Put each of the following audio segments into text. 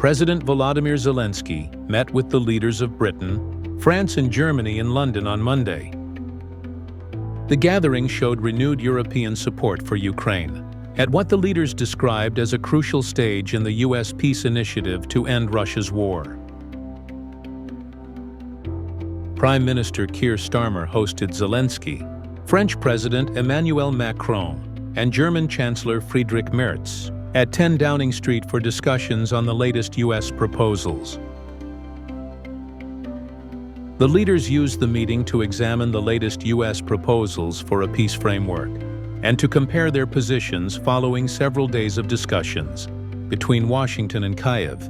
President Volodymyr Zelenskyy met with the leaders of Britain, France and Germany in London on Monday. The gathering showed renewed European support for Ukraine, at what the leaders described as a crucial stage in the U.S. peace initiative to end Russia's war. Prime Minister Keir Starmer hosted Zelenskyy, French President Emmanuel Macron, and German Chancellor Friedrich Merz at 10 Downing Street for discussions on the latest U.S. proposals. The leaders used the meeting to examine the latest U.S. proposals for a peace framework and to compare their positions following several days of discussions between Washington and Kyiv.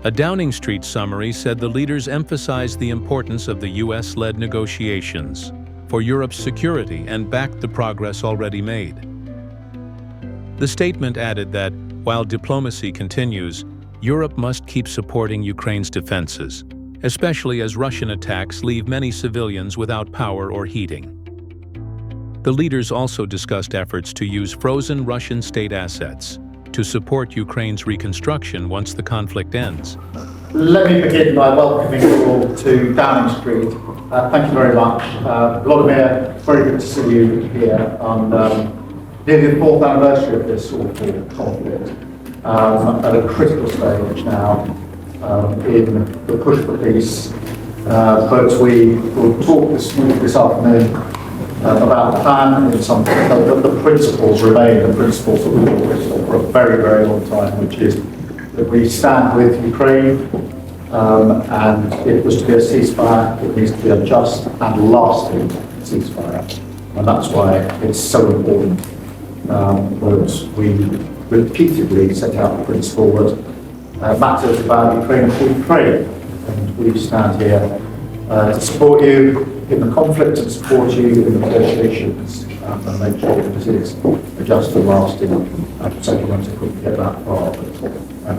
A Downing Street summary said the leaders emphasized the importance of the U.S.-led negotiations for Europe's security and backed the progress already made. The statement added that, while diplomacy continues, Europe must keep supporting Ukraine's defenses, especially as Russian attacks leave many civilians without power or heating. The leaders also discussed efforts to use frozen Russian state assets to support Ukraine's reconstruction once the conflict ends. Let me begin by welcoming you all to Downing Street. Thank you very much. Volodymyr, very good to see you here on nearly the 4th anniversary of this awful conflict, at a critical stage now in the push for peace. But we will talk this afternoon about the plan in some but the principles remain the principles that we've always thought for a very, very long time, which is that we stand with Ukraine, and if it was to be a ceasefire, it needs to be a just and lasting ceasefire. And that's why it's so important that we repeatedly set out the principle that matters about Ukraine for Ukraine. And we stand here to support you in the conflict and support you in the negotiations and make sure that this is a just and lasting settlement if we can get that far.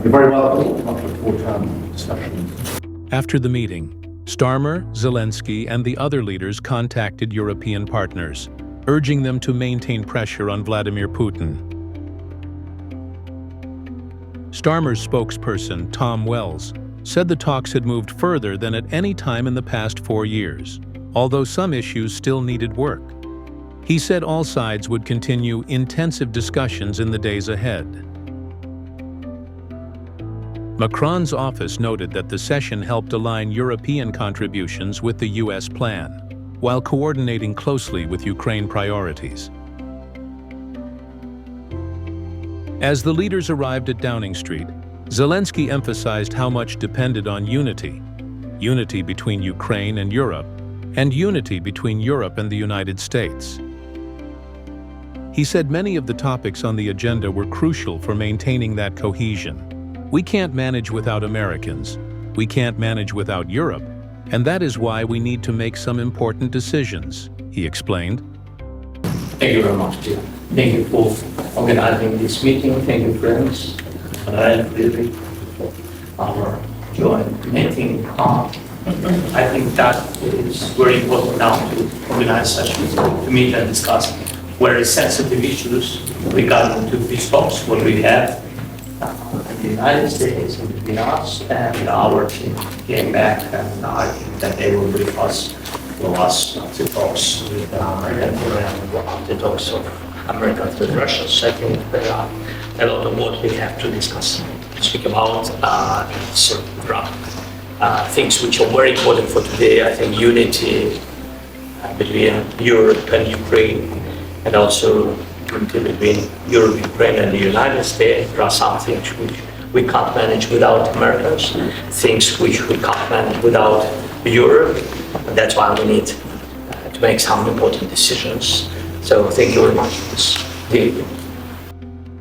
You're very welcome. I look forward to having discussions. After the meeting, Starmer, Zelenskyy, and the other leaders contacted European partners, urging them to maintain pressure on Vladimir Putin. Starmer's spokesperson, Tom Wells, said the talks had moved further than at any time in the past 4 years, although some issues still needed work. He said all sides would continue intensive discussions in the days ahead. Macron's office noted that the session helped align European contributions with the U.S. plan, while coordinating closely with Ukraine priorities. As the leaders arrived at Downing Street, Zelenskyy emphasized how much depended on unity between Ukraine and Europe, and unity between Europe and the United States. He said many of the topics on the agenda were crucial for maintaining that cohesion. We can't manage without Americans, we can't manage without Europe, and that is why we need to make some important decisions, he explained. Thank you very much, dear. Thank you for organizing this meeting. Thank you, friends. And Friedrich, for our joint meeting. I think that is very important now to organize such meetings, to meet and discuss very sensitive issues regarding to these talks, what we have in the United States and between us, and our team came back, and I think that they will brief us for us to talks with American and the talks of America with Russia. So I think there are a lot of what we have to discuss, speak about. Things which are very important for today. I think unity between Europe and Ukraine, and also unity between Europe, Ukraine, and the United States. There are some things which we can't manage without Americans, things which we can't manage without Europe. And that's why we need to make some important decisions. So thank you very much for this deal.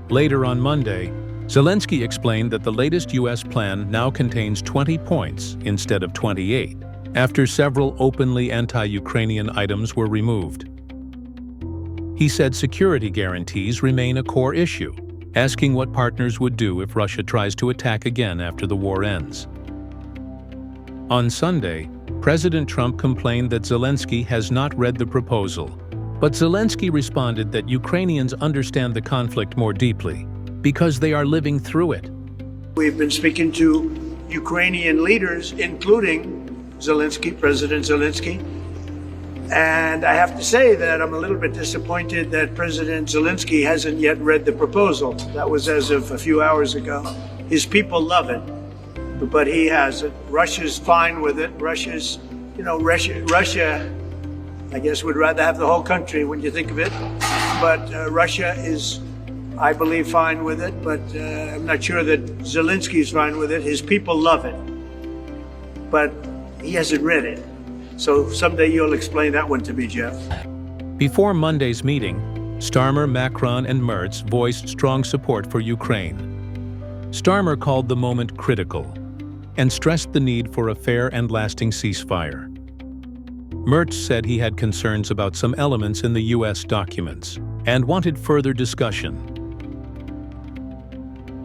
Later on Monday, Zelenskyy explained that the latest U.S. plan now contains 20 points instead of 28, after several openly anti-Ukrainian items were removed. He said security guarantees remain a core issue, asking what partners would do if Russia tries to attack again after the war ends. On Sunday, President Trump complained that Zelenskyy has not read the proposal, but Zelenskyy responded that Ukrainians understand the conflict more deeply because they are living through it. We've been speaking to Ukrainian leaders, including Zelensky, President Zelensky. And I have to say that I'm a little bit disappointed that President Zelensky hasn't yet read the proposal. That was as of a few hours ago. His people love it, but he hasn't. Russia's fine with it. Russia, I guess, would rather have the whole country when you think of it. But Russia is, I believe, fine with it, but I'm not sure that Zelensky's fine with it. His people love it, but he hasn't read it. So someday you'll explain that one to me, Jeff. Before Monday's meeting, Starmer, Macron, and Merz voiced strong support for Ukraine. Starmer called the moment critical and stressed the need for a fair and lasting ceasefire. Merz said he had concerns about some elements in the U.S. documents and wanted further discussion.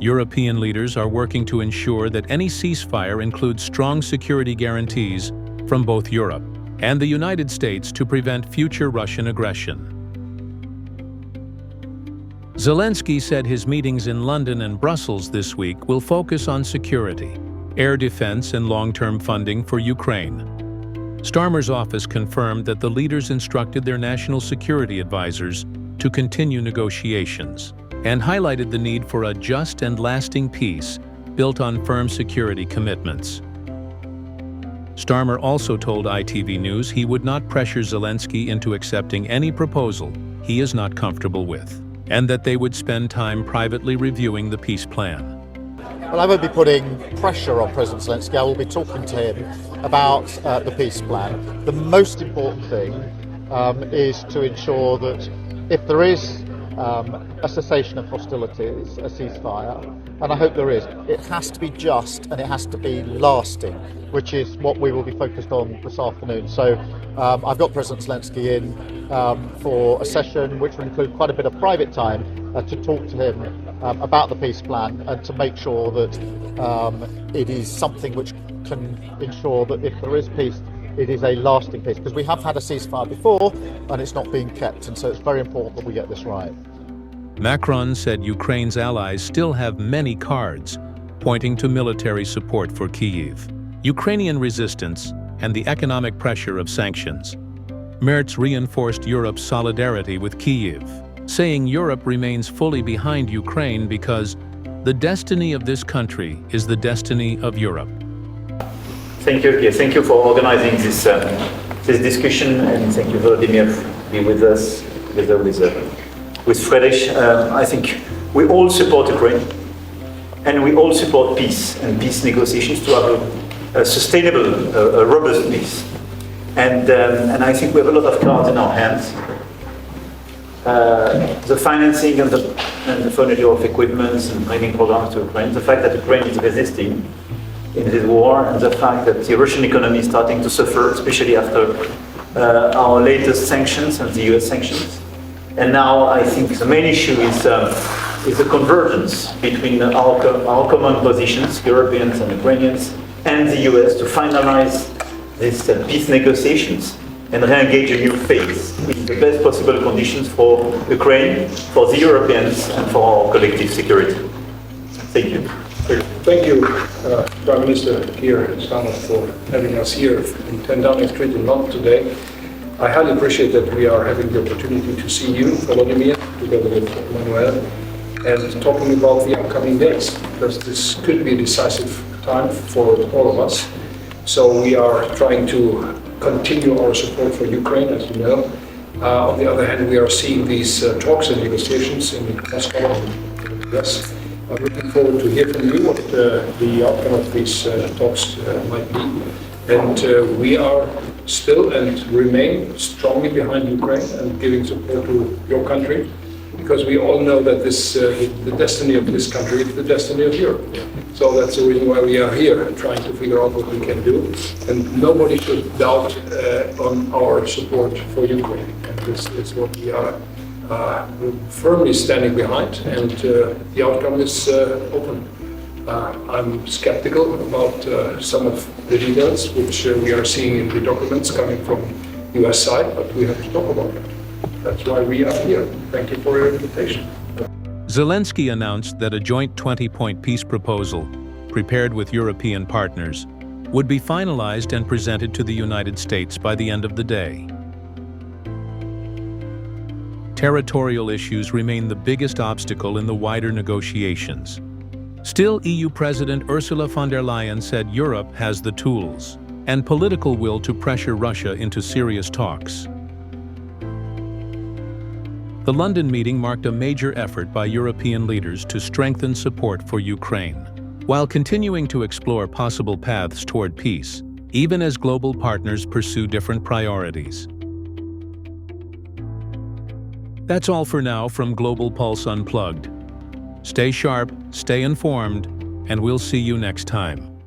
European leaders are working to ensure that any ceasefire includes strong security guarantees from both Europe and the United States to prevent future Russian aggression. Zelensky said his meetings in London and Brussels this week will focus on security, air defense, and long-term funding for Ukraine. Starmer's office confirmed that the leaders instructed their national security advisors to continue negotiations and highlighted the need for a just and lasting peace built on firm security commitments. Starmer also told ITV News he would not pressure Zelensky into accepting any proposal he is not comfortable with, and that they would spend time privately reviewing the peace plan. Well, I won't be putting pressure on President Zelensky. I will be talking to him about the peace plan. The most important thing is to ensure that if there is a cessation of hostilities, a ceasefire, and I hope there is, it has to be just and it has to be lasting, which is what we will be focused on this afternoon. So I've got President Zelensky in for a session which will include quite a bit of private time to talk to him about the peace plan and to make sure that it is something which can ensure that if there is peace, it is a lasting peace, because we have had a ceasefire before and it's not being kept, and so it's very important that we get this right. Macron said Ukraine's allies still have many cards, pointing to military support for Kyiv, Ukrainian resistance, and the economic pressure of sanctions. Merz reinforced Europe's solidarity with Kyiv, saying Europe remains fully behind Ukraine because the destiny of this country is the destiny of Europe. Thank you, Keir. Thank you for organizing this discussion, and thank you, Volodymyr, for being with us, together with Friedrich. I think we all support Ukraine, and we all support peace and peace negotiations to have a sustainable, robust peace. And I think we have a lot of cards in our hands. The financing and the furniture of equipment and training programs to Ukraine, the fact that Ukraine is resisting in this war, and the fact that the Russian economy is starting to suffer, especially after our latest sanctions and the US sanctions. And now I think the main issue is the convergence between our common positions, Europeans and Ukrainians, and the US to finalize these peace negotiations and re-engage a new phase in the best possible conditions for Ukraine, for the Europeans, and for our collective security. Thank you. Thank you, Prime Minister Keir Starmer, for having us here in 10 Downing Street in London today. I highly appreciate that we are having the opportunity to see you, Volodymyr, together with Emmanuel, and talking about the upcoming days, because this could be a decisive time for all of us. So we are trying to continue our support for Ukraine, as you know. On the other hand, we are seeing these talks and negotiations in Moscow and the US. I'm looking forward to hear from you what the outcome of these talks might be. And we are still and remain strongly behind Ukraine and giving support to your country, because we all know that this the destiny of this country is the destiny of Europe. So that's the reason why we are here, trying to figure out what we can do. And nobody should doubt on our support for Ukraine. And this is what we are firmly standing behind, and the outcome is open. I'm skeptical about some of the details which we are seeing in the documents coming from the US side, but we have to talk about it. That's why we are here. Thank you for your invitation. Zelensky announced that a joint 20-point peace proposal prepared with European partners, would be finalized and presented to the United States by the end of the day. Territorial issues remain the biggest obstacle in the wider negotiations. Still, EU President Ursula von der Leyen said Europe has the tools and political will to pressure Russia into serious talks. The London meeting marked a major effort by European leaders to strengthen support for Ukraine, while continuing to explore possible paths toward peace, even as global partners pursue different priorities. That's all for now from Global Pulse Unplugged. Stay sharp, stay informed, and we'll see you next time.